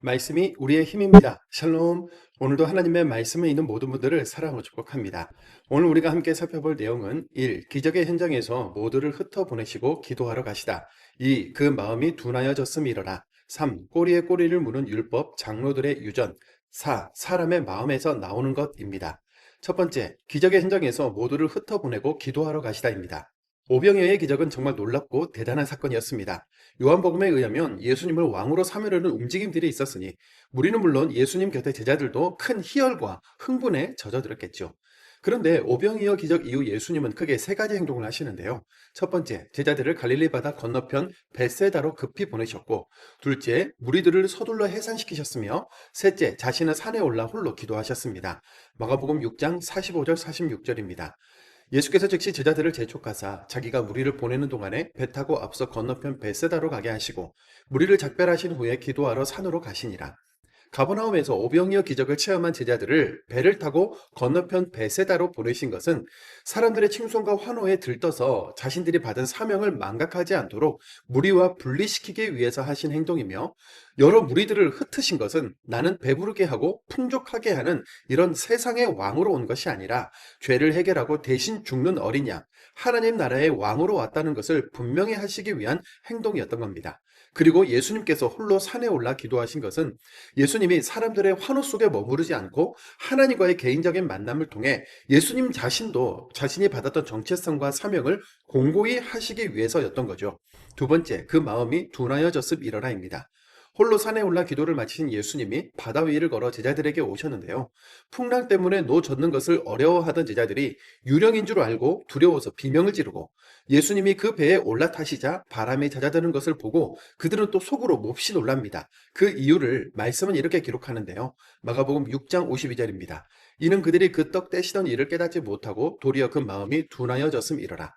말씀이 우리의 힘입니다. 샬롬. 오늘도 하나님의 말씀에 있는 모든 분들을 사랑으로 축복합니다. 오늘 우리가 함께 살펴볼 내용은 1. 기적의 현장에서 모두를 흩어보내시고 기도하러 가시다. 2. 그 마음이 둔하여졌음이러라. 3. 꼬리에 꼬리를 무는 율법, 장로들의 유전. 4. 사람의 마음에서 나오는 것입니다. 첫 번째, 기적의 현장에서 모두를 흩어보내고 기도하러 가시다입니다. 오병이어의 기적은 정말 놀랍고 대단한 사건이었습니다. 요한복음에 의하면 예수님을 왕으로 삼으려는 움직임들이 있었으니 우리는 물론 예수님 곁의 제자들도 큰 희열과 흥분에 젖어들었겠죠. 그런데 오병이어 기적 이후 예수님은 크게 세 가지 행동을 하시는데요. 첫 번째, 제자들을 갈릴리 바다 건너편 벳세다로 급히 보내셨고, 둘째, 무리들을 서둘러 해산시키셨으며, 셋째, 자신은 산에 올라 홀로 기도하셨습니다. 마가복음 6장 45절 46절입니다. 예수께서 즉시 제자들을 재촉하사 자기가 무리를 보내는 동안에 배 타고 앞서 건너편 벳세다로 가게 하시고 무리를 작별하신 후에 기도하러 산으로 가시니라. 가버나움에서 오병이어 기적을 체험한 제자들을 배를 타고 건너편 베세다로 보내신 것은 사람들의 칭송과 환호에 들떠서 자신들이 받은 사명을 망각하지 않도록 무리와 분리시키기 위해서 하신 행동이며, 여러 무리들을 흩으신 것은 나는 배부르게 하고 풍족하게 하는 이런 세상의 왕으로 온 것이 아니라 죄를 해결하고 대신 죽는 어린 양, 하나님 나라의 왕으로 왔다는 것을 분명히 하시기 위한 행동이었던 겁니다. 그리고 예수님께서 홀로 산에 올라 기도하신 것은 예수님이 사람들의 환호 속에 머무르지 않고 하나님과의 개인적인 만남을 통해 예수님 자신도 자신이 받았던 정체성과 사명을 공고히 하시기 위해서였던 거죠. 두 번째, 그 마음이 둔하여졌음이러라입니다. 홀로 산에 올라 기도를 마치신 예수님이 바다 위를 걸어 제자들에게 오셨는데요. 풍랑 때문에 젖는 것을 어려워하던 제자들이 유령인 줄 알고 두려워서 비명을 지르고, 예수님이 그 배에 올라타시자 바람이 잦아드는 것을 보고 그들은 또 속으로 몹시 놀랍니다. 그 이유를 말씀은 이렇게 기록하는데요. 마가복음 6장 52절입니다. 이는 그들이 그 떡 떼시던 일을 깨닫지 못하고 도리어 그 마음이 둔하여졌음이러라.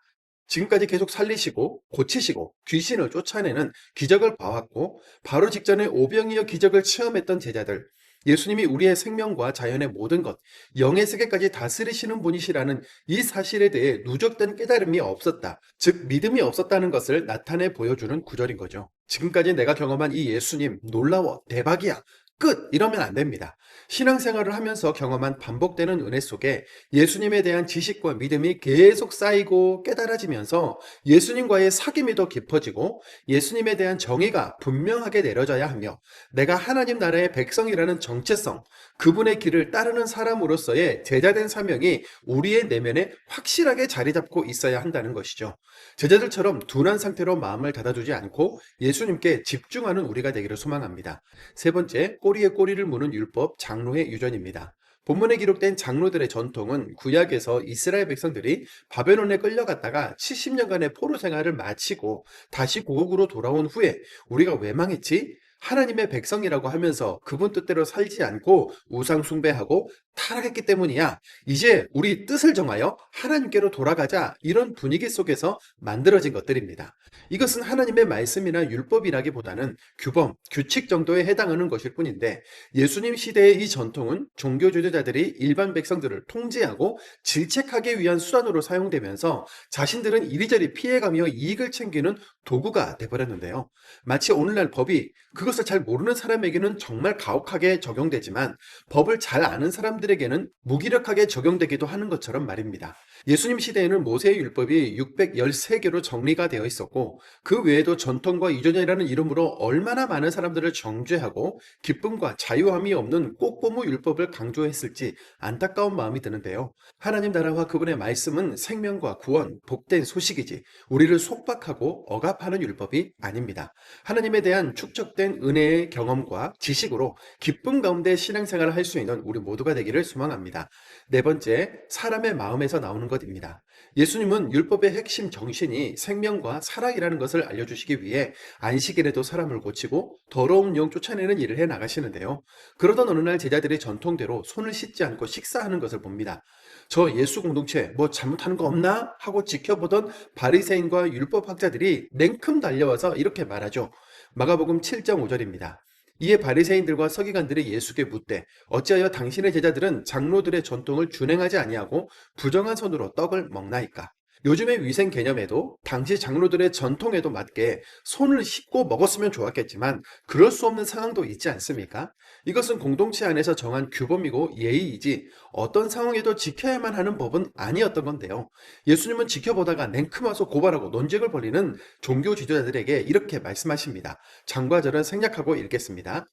지금까지 계속 살리시고 고치시고 귀신을 쫓아내는 기적을 봐왔고, 바로 직전에 오병이어 기적을 체험했던 제자들, 예수님이 우리의 생명과 자연의 모든 것, 영의 세계까지 다스리시는 분이시라는 이 사실에 대해 누적된 깨달음이 없었다, 즉 믿음이 없었다는 것을 나타내 보여주는 구절인 거죠. 지금까지 내가 경험한 이 예수님 놀라워, 대박이야, 끝! 이러면 안 됩니다. 신앙생활을 하면서 경험한 반복되는 은혜 속에 예수님에 대한 지식과 믿음이 계속 쌓이고 깨달아지면서 예수님과의 사귐이 더 깊어지고 예수님에 대한 정의가 분명하게 내려져야 하며, 내가 하나님 나라의 백성이라는 정체성, 그분의 길을 따르는 사람으로서의 제자된 사명이 우리의 내면에 확실하게 자리 잡고 있어야 한다는 것이죠. 제자들처럼 둔한 상태로 마음을 닫아두지 않고 예수님께 집중하는 우리가 되기를 소망합니다. 세 번째, 꼬리에 꼬리를 무는 율법, 장로의 유전입니다. 본문에 기록된 장로들의 전통은 구약에서 이스라엘 백성들이 바벨론에 끌려갔다가 70년간의 포로 생활을 마치고 다시 고국으로 돌아온 후에 우리가 왜 망했지? 하나님의 백성이라고 하면서 그분 뜻대로 살지 않고 우상 숭배하고 타락했기 때문이야. 이제 우리 뜻을 정하여 하나님께로 돌아가자, 이런 분위기 속에서 만들어진 것들입니다. 이것은 하나님의 말씀이나 율법이라기보다는 규범, 규칙 정도에 해당하는 것일 뿐인데, 예수님 시대의 이 전통은 종교 지도자들이 일반 백성들을 통제하고 질책하기 위한 수단으로 사용되면서 자신들은 이리저리 피해가며 이익을 챙기는 도구가 돼버렸는데요. 마치 오늘날 법이 그것을 잘 모르는 사람에게는 정말 가혹하게 적용되지만 법을 잘 아는 사람들에게는 무기력하게 적용되기도 하는 것처럼 말입니다. 예수님 시대에는 모세의 율법이 613개로 정리가 되어 있었고, 그 외에도 전통과 유전이라는 이름으로 얼마나 많은 사람들을 정죄하고 기쁨과 자유함이 없는 꼭고무 율법을 강조했을지 안타까운 마음이 드는데요. 하나님 나라와 그분의 말씀은 생명과 구원, 복된 소식이지 우리를 속박하고 억압하는 율법이 아닙니다. 하나님에 대한 축적된 은혜의 경험과 지식으로 기쁨 가운데 신앙생활을 할 수 있는 우리 모두가 되기를 소망합니다. 네 번째, 사람의 마음에서 나오는 것입니다. 예수님은 율법의 핵심 정신이 생명과 사랑이라는 것을 알려주시기 위해 안식일에도 사람을 고치고 더러운 영 쫓아내는 일을 해 나가시는데요. 그러던 어느 날 제자들이 전통대로 손을 씻지 않고 식사하는 것을 봅니다. 저 예수 공동체 뭐 잘못하는 거 없나? 하고 지켜보던 바리새인과 율법학자들이 냉큼 달려와서 이렇게 말하죠. 마가복음 7장 5절입니다. 이에 바리새인들과 서기관들이 예수께 묻되 어찌하여 당신의 제자들은 장로들의 전통을 준행하지 아니하고 부정한 손으로 떡을 먹나이까? 요즘의 위생 개념에도 당시 장로들의 전통에도 맞게 손을 씻고 먹었으면 좋았겠지만 그럴 수 없는 상황도 있지 않습니까? 이것은 공동체 안에서 정한 규범이고 예의이지 어떤 상황에도 지켜야만 하는 법은 아니었던 건데요. 예수님은 지켜보다가 냉큼 와서 고발하고 논쟁을 벌이는 종교 지도자들에게 이렇게 말씀하십니다. 장과 절은 생략하고 읽겠습니다.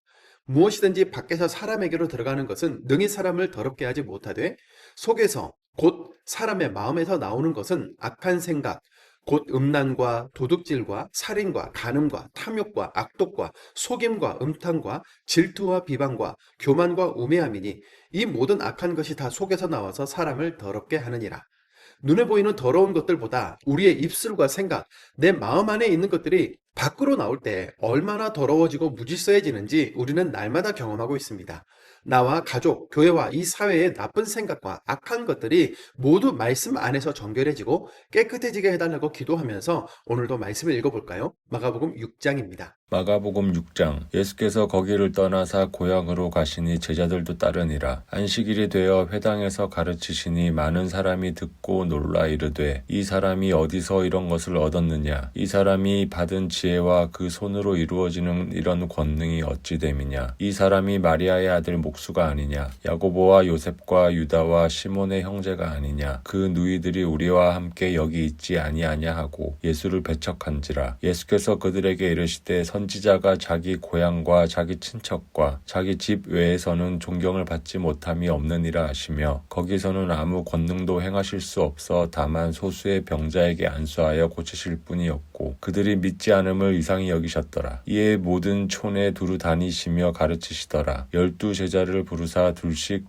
무엇이든지 밖에서 사람에게로 들어가는 것은 능히 사람을 더럽게 하지 못하되 속에서 곧 사람의 마음에서 나오는 것은 악한 생각, 곧 음란과 도둑질과 살인과 간음과 탐욕과 악독과 속임과 음탕과 질투와 비방과 교만과 우매함이니 이 모든 악한 것이 다 속에서 나와서 사람을 더럽게 하느니라. 눈에 보이는 더러운 것들보다 우리의 입술과 생각, 내 마음 안에 있는 것들이 밖으로 나올 때 얼마나 더러워지고 무질서해지는지 우리는 날마다 경험하고 있습니다. 나와 가족, 교회와 이 사회의 나쁜 생각과 악한 것들이 모두 말씀 안에서 정결해지고 깨끗해지게 해달라고 기도하면서 오늘도 말씀을 읽어볼까요? 마가복음 6장입니다. 마가복음 6장. 예수께서 거기를 떠나사 고향으로 가시니 제자들도 따르니라. 안식일이 되어 회당에서 가르치시니 많은 사람이 듣고 놀라 이르되 이 사람이 어디서 이런 것을 얻었느냐? 이 사람이 받은 지혜와 그 손으로 이루어지는 이런 권능이 어찌 됨이냐? 이 사람이 마리아의 아들 목수가 아니냐? 야고보와 요셉과 유다와 시몬의 형제가 아니냐? 그 누이들이 우리와 함께 여기 있지 아니하냐 하고 예수를 배척한지라. 예수께서 그들에게 이르시되 선지자가 자기 고향과 자기 친척과 자기 집 외에서는 존경을 받지 못함이 없느니라 하시며 거기서는 아무 권능도 행하실 수 없어 다만 소수의 병자에게 안수하여 고치실 뿐이었고 그들이 믿지 않음을 이상히 여기셨더라. 이에 모든 촌에 두루 다니시며 가르치시더라. 12 제자를 부르사 둘씩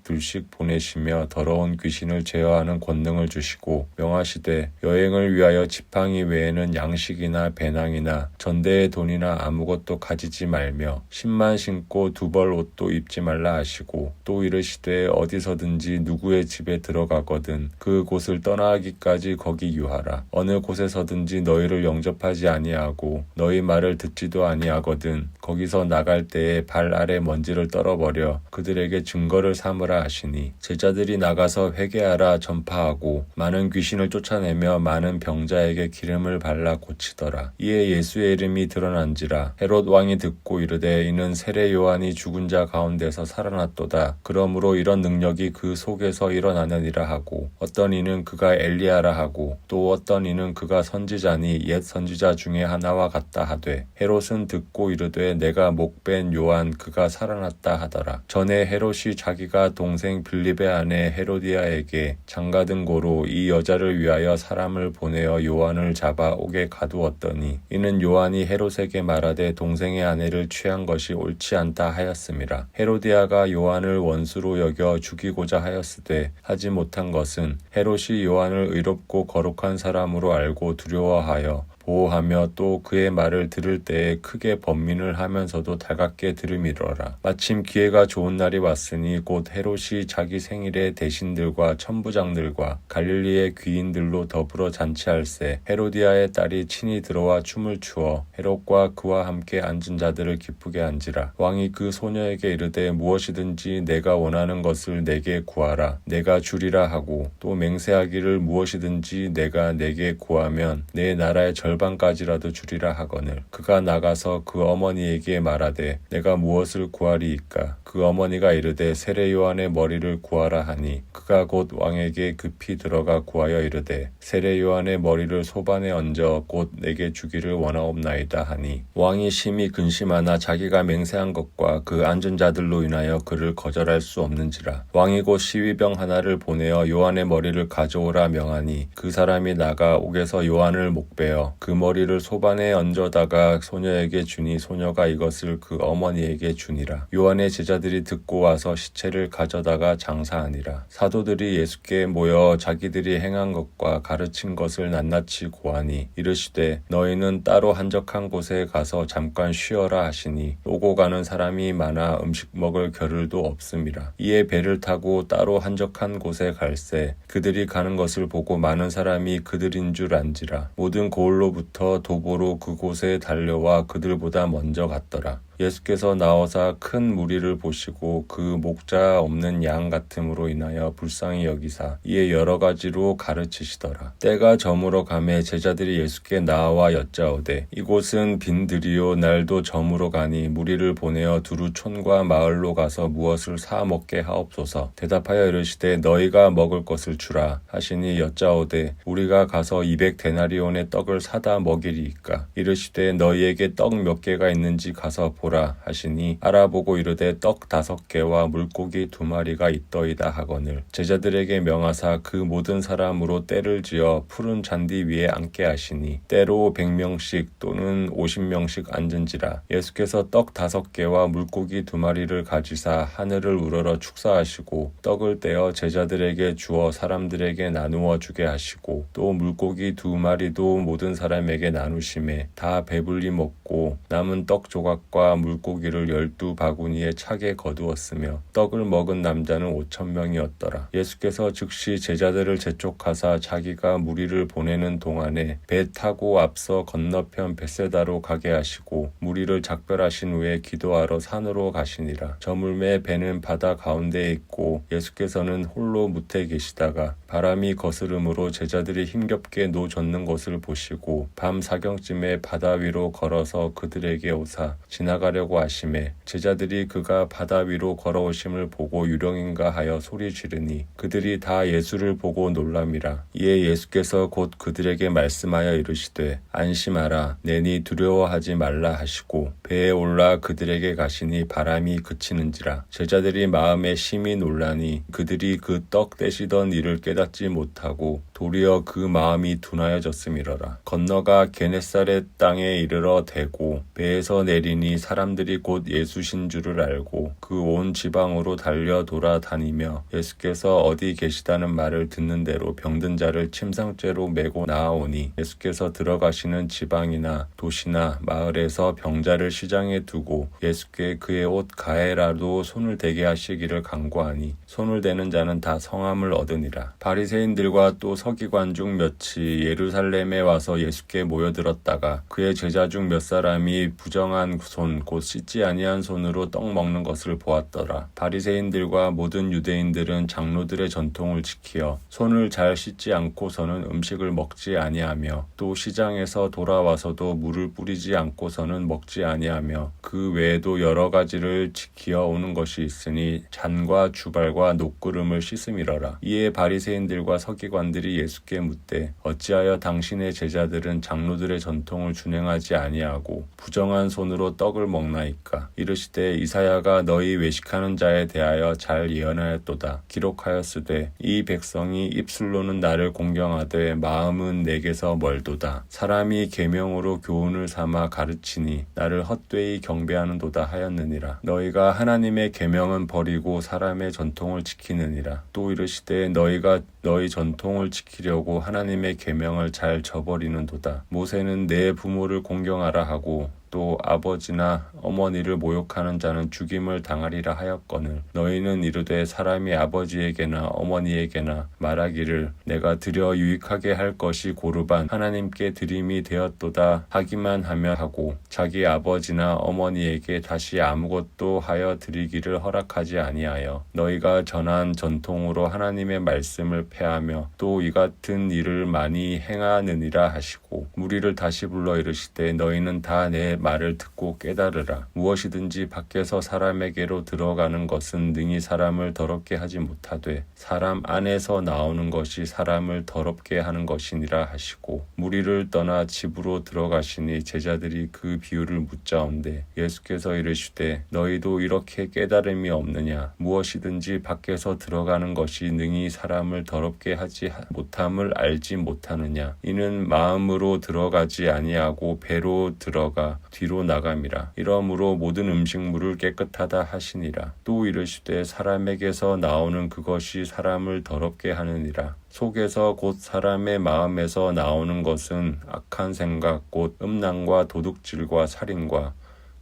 보내시며 더러운 귀신을 제어하는 권능을 주시고 명하시되 여행을 위하여 지팡이 외에는 양식이나 배낭이나 전대의 돈이나 아무것도 가지지 말며 신만 신고 두벌 옷도 입지 말라 하시고 또 이르시되 어디서든지 누구의 집에 들어가거든 그 곳을 떠나기까지 거기 유하라. 어느 곳에서든지 너희를 영접하지 아니하고 너희 말을 듣지도 아니하거든 거기서 나갈 때에 발 아래 먼지를 떨어버려 그들에게 증거를 삼으라 하시니 제자들이 나가서 회개하라 전파하고 많은 귀신을 쫓아내며 많은 병자에게 기름을 발라 고치더라. 이에 예수의 이름이 드러난지라. 헤롯 왕이 듣고 이르되 이는 세례 요한이 죽은 자 가운데서 살아났도다. 그러므로 이런 능력이 그 속에서 일어나느니라 하고 어떤 이는 그가 엘리야라 하고 또 어떤 이는 그가 선지자니 옛 선지자 중에 하나와 같다 하되 헤롯은 듣고 이르되 내가 목벤 요한 그가 살아났다 하더라. 전에 헤롯이 자기가 동생 빌립의 아내 헤로디아에게 장가든 고로 이 여자를 위하여 사람을 보내어 요한을 잡아 옥에 가두었더니 이는 요한이 헤롯에게 말하되 동생의 아내를 취한 것이 옳지 않다 하였음이라. 헤로디아가 요한을 원수로 여겨 죽이고자 하였으되 하지 못한 것은 헤롯이 요한을 의롭고 거룩한 사람으로 알고 두려워하여 보호하며 또 그의 말을 들을 때에 크게 번민을 하면서도 달갑게 들음이러라. 마침 기회가 좋은 날이 왔으니 곧 헤롯이 자기 생일에 대신들과 천부장들과 갈릴리의 귀인들로 더불어 잔치할세 헤로디아의 딸이 친히 들어와 춤을 추어 헤롯과 그와 함께 앉은 자들을 기쁘게 한지라. 왕이 그 소녀에게 이르되 무엇이든지 내가 원하는 것을 내게 구하라 내가 주리라 하고 또 맹세하기를 무엇이든지 내가 내게 구하면 내 나라의 절반까지라도 주리라 하거늘 그가 나가서 그 어머니에게 말하되 내가 무엇을 구하리이까? 그 어머니가 이르되 세례 요한의 머리를 구하라 하니 그가 곧 왕에게 급히 들어가 구하여 이르되 세례 요한의 머리를 소반에 얹어 곧 내게 주기를 원하옵나이다 하니 왕이 심히 근심하나 자기가 맹세한 것과 그 앉은 자들로 인하여 그를 거절할 수 없는지라. 왕이 곧 시위병 하나를 보내어 요한의 머리를 가져오라 명하니 그 사람이 나가 옥에서 요한을 목베어 그 머리를 소반에 얹어다가 소녀에게 주니 소녀가 이것을 그 어머니에게 주니라. 요한의 제자들이 듣고 와서 시체를 가져다가 장사하니라. 사도들이 예수께 모여 자기들이 행한 것과 가르친 것을 낱낱이 고하니 이르시되 너희는 따로 한적한 곳에 가서 잠깐 쉬어라 하시니 오고 가는 사람이 많아 음식 먹을 겨를도 없음이라. 이에 배를 타고 따로 한적한 곳에 갈새 그들이 가는 것을 보고 많은 사람이 그들인 줄 안지라. 모든 고을로부터 도보로 그곳에 달려와 그들보다 먼저 갔더라. 예수께서 나오사 큰 무리를 보시고 그 목자 없는 양 같음으로 인하여 불쌍히 여기사 이에 여러 가지로 가르치시더라. 때가 저물어 가매 제자들이 예수께 나와 여짜오되 이곳은 빈들이요 날도 저물어 가니 무리를 보내어 두루 촌과 마을로 가서 무엇을 사 먹게 하옵소서. 대답하여 이르시되 너희가 먹을 것을 주라 하시니 여짜오되 우리가 가서 200데나리온의 떡을 사다 먹이리이까. 이르시되 너희에게 떡 몇 개가 있는지 가서 보라 하시니 알아보고 이르되 떡 5개와 물고기 2마리가 있더이다 하거늘 제자들에게 명하사 그 모든 사람으로 때를 지어 푸른 잔디 위에 앉게 하시니 때로 100명씩 또는 50명씩 앉은지라. 예수께서 떡 5개와 물고기 2마리를 가지사 하늘을 우러러 축사하시고 떡을 떼어 제자들에게 주어 사람들에게 나누어 주게 하시고 또 물고기 2마리도 모든 사람에게 나누심에 다 배불리 먹고 남은 떡 조각과 물고기를 12바구니에 차게 거두었으며 떡을 먹은 남자는 5,000명이었더라. 예수께서 즉시 제자들을 재촉하사 자기가 무리를 보내는 동안에 배 타고 앞서 건너편 벳세다로 가게 하시고 무리를 작별하신 후에 기도하러 산으로 가시니라. 저물매 배는 바다 가운데에 있고 예수께서는 홀로 무태 계시다가 바람이 거스름으로 제자들이 힘겹게 노 젓는 것을 보시고 밤 사경쯤에 바다 위로 걸어서 그들에게 오사 지나가려고 하시매 제자들이 그가 바다 위로 걸어오심을 보고 유령인가 하여 소리 지르니 그들이 다 예수를 보고 놀람이라. 이에 예수께서 곧 그들에게 말씀하여 이르시되 안심하라 내니 두려워하지 말라 하시고 배에 올라 그들에게 가시니 바람이 그치는지라. 제자들이 마음에 심히 놀라니 그들이 그 떡 떼시던 일을 깨닫지 못하고 도리어 그 마음이 둔하여졌음이러라. 건너가 게네사렛 땅에 이르러 대고 배에서 내리니 사람들이 곧 예수신 줄을 알고 그 온 지방으로 달려 돌아다니며 예수께서 어디 계시다는 말을 듣는 대로 병든 자를 침상죄로 메고 나아오니 예수께서 들어가시는 지방이나 도시나 마을에서 병자를 시장에 두고 예수께 그의 옷 가해라도 손을 대게 하시기를 간구하니 손을 대는 자는 다 성함을 얻으니라. 바리새인들과 또 서기관 중 몇이 예루살렘에 와서 예수께 모여들었다가 그의 제자 중 몇 사람이 부정한 손 곧 씻지 아니한 손으로 떡 먹는 것을 보았더라. 바리새인들과 모든 유대인들은 장로들의 전통을 지키어 손을 잘 씻지 않고서는 음식을 먹지 아니하며 또 시장에서 돌아와서도 물을 뿌리지 않고서는 먹지 아니하며 그 외에도 여러 가지를 지키어 오는 것이 있으니 잔과 주발과 녹구름을 씻음이러라. 이에 바리새인들과 서기관들이 예수께 묻되 어찌하여 당신의 제자들은 장로들의 전통을 준행하지 아니하고 부정한 손으로 떡을 먹나이까. 이르시되 이사야가 너희 외식하는 자에 대하여 잘 예언하였도다. 기록하였으되 이 백성이 입술로는 나를 공경하되 마음은 내게서 멀도다. 사람이 계명으로 교훈을 삼아 가르치니 나를 헛되이 경배하는도다 하였느니라. 너희가 하나님의 계명은 버리고 사람의 전통을 지키느니라. 또 이르시되 너희가 너희 전통을 지키려고 하나님의 계명을 잘 저버리는도다. 모세는 내 부모를 공경하라 하고 또 아버지나 어머니를 모욕하는 자는 죽임을 당하리라 하였거늘 너희는 이르되 사람이 아버지에게나 어머니에게나 말하기를 내가 드려 유익하게 할 것이 고르반 하나님께 드림이 되었도다 하기만 하며 하고 자기 아버지나 어머니에게 다시 아무것도 하여 드리기를 허락하지 아니하여 너희가 전한 전통으로 하나님의 말씀을 폐하며 또 이 같은 일을 많이 행하느니라 하시고 무리를 다시 불러 이르시되 너희는 다 내 말을 듣고 깨달으라. 무엇이든지 밖에서 사람에게로 들어가는 것은 능히 사람을 더럽게 하지 못하되 사람 안에서 나오는 것이 사람을 더럽게 하는 것이니라 하시고 무리를 떠나 집으로 들어가시니 제자들이 그 비유를 묻자온데 예수께서 이르시되 너희도 이렇게 깨달음이 없느냐. 무엇이든지 밖에서 들어가는 것이 능히 사람을 더럽게 하지 못함을 알지 못하느냐. 이는 마음으로 들어가지 아니하고 배로 들어가 뒤로 나감이라. 이러므로 모든 음식물을 깨끗하다 하시니라. 또 이르시되 사람에게서 나오는 그것이 사람을 더럽게 하느니라. 속에서 곧 사람의 마음에서 나오는 것은 악한 생각 곧 음란과 도둑질과 살인과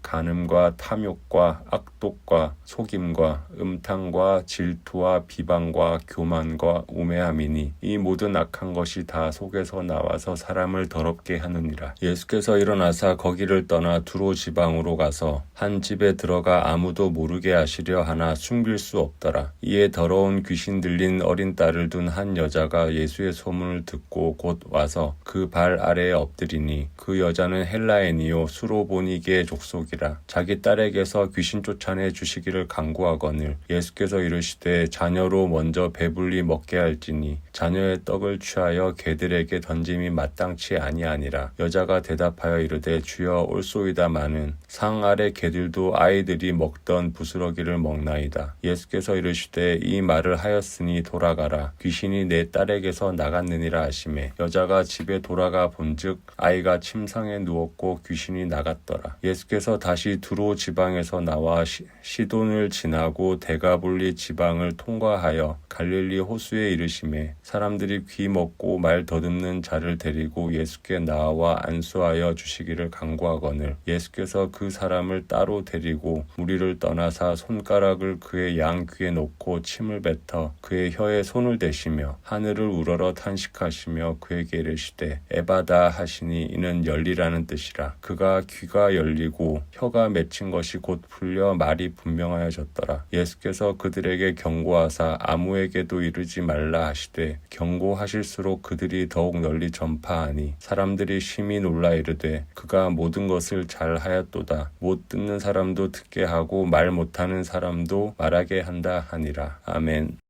간음과 탐욕과 악독과 속임과 음탕과 질투와 비방과 교만과 우매함이니 이 모든 악한 것이 다 속에서 나와서 사람을 더럽게 하느니라. 예수께서 일어나사 거기를 떠나 두로 지방으로 가서 한 집에 들어가 아무도 모르게 하시려 하나 숨길 수 없더라. 이에 더러운 귀신 들린 어린 딸을 둔 한 여자가 예수의 소문을 듣고 곧 와서 그 발 아래에 엎드리니 그 여자는 헬라인이요 수로보니게 족속이라. 자기 딸에게서 귀신 쫓아내 주시기를 간구하거늘 예수께서 이르시되 자녀로 먼저 배불리 먹게 할지니 자녀의 떡을 취하여 개들에게 던짐이 마땅치 아니하니라. 여자가 대답하여 이르되 주여 올소이다마는 상 아래 개들도 아이들이 먹던 부스러기를 먹나이다. 예수께서 이르시되 이 말을 하였으니 돌아가라. 귀신이 내 딸에게서 나갔느니라 하시매 여자가 집에 돌아가 본즉 아이가 침상에 누웠고 귀신이 나갔더라. 예수께서 다시 두로 지방에서 나와 시돈을 지나고 데가볼리 지방을 통과하여 갈릴리 호수에 이르시매 사람들이 귀 먹고 말 더듬는 자를 데리고 예수께 나와 안수하여 주시기를 간구하거늘 예수께서 그 사람을 따로 데리고 무리를 떠나사 손가락을 그의 양 귀에 놓고 침을 뱉어 그의 혀에 손을 대시며 하늘을 우러러 탄식하시며 그에게 이르시되 에바다 하시니 이는 열리라는 뜻이라. 그가 귀가 열리고 혀가 맺힌 것이 곧 풀려 말이 분명하여졌더라. 예수께서 그들에게 경고하사 아무에게도 이르지 말라 하시되 경고하실수록 그들이 더욱 널리 전파하니 사람들이 심히 놀라 이르되 그가 모든 것을 잘 하였도다. 못 듣는 사람도 듣게 하고 말 못하는 사람도 말하게 한다 하니라. 아멘.